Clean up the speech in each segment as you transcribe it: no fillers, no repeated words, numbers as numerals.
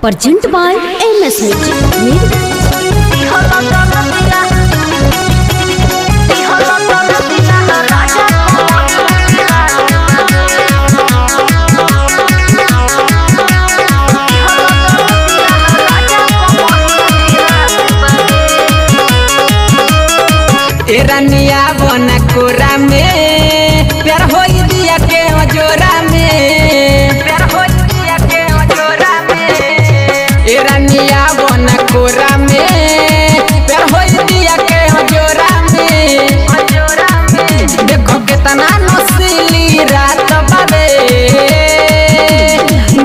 Presented by MS Music. रनिया बन कोरा में प्यार हो दिया के जोरा में प्यार हो दिया के जोरा में रनिया बन कोरा में प्यार हो दिया के जोरा में देखो कितना नसीली रात बाबे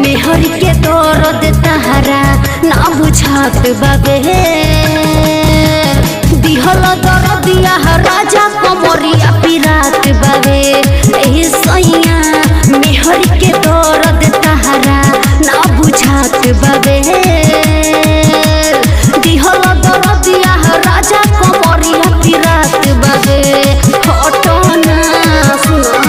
मेहर के दर्द तहरा ना बुझात बाबे दिहल दर्दिया राजा कमरिया पिरात बाबे ए सैया मेहर के दर्द तहरा ना बुझात बाबे दिहल दर्दिया राजा कमरिया पिरात बाबे हटना सुना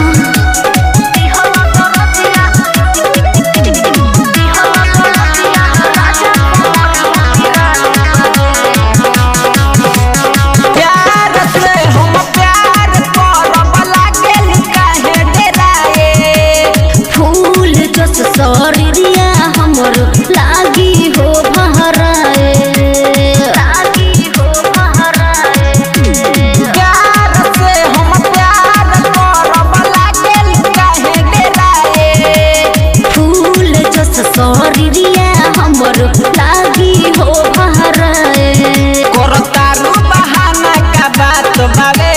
शरीरिया हमर लागी हो भहराए प्यार से हम प्यार करब लागेल काहे डेराए फूल जस शरीरिया हमर लागी हो भहराए करतारू बहाना का बात बावे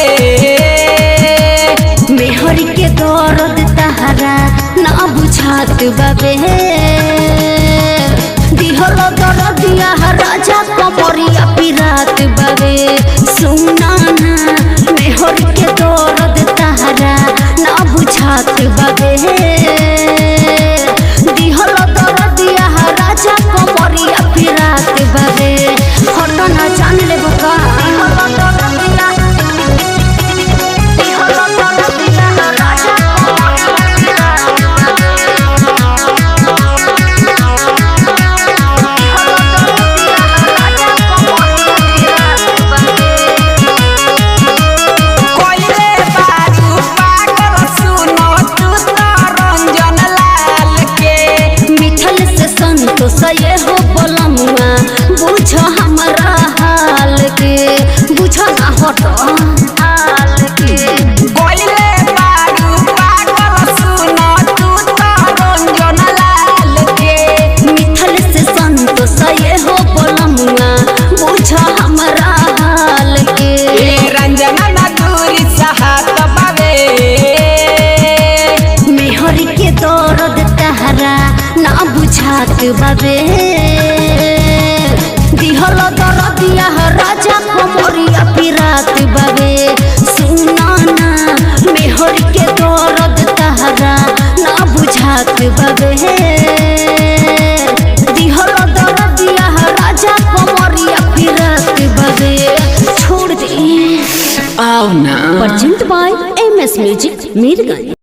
मेहर के दर्द तहरा ना बुझात बाबे दिहल दर्दिया राजा कमरिया पिरात बाबे सुना ना मेहर के दर्द तहरा ना बुझात बाबे दिहल दर्दिया राजा कमरिया पिरात बाबे हटना जान ले बका तो सये हो बोलमुआ बुझ हमारा हाल के बुझ ना हट हाल के कोइले बारू पागल सुनो तू तो रंजन लाल के मिथल से संतो सये हो बोलमुआ बुझ हमारा हाल के रंजना ना दूरी सहात बावे मेहर के दर्द तहरा ना बुझात बाबे दिहल दर्दिया राजा कमरिया पिरात बाबे सुना ना मेहर के दर्द तहरा ना बुझात बाबे दिहल दर्दिया राजा कमरिया पिरात बाबे छोड़ दे आओ ना Presented by MS Music Mirgan।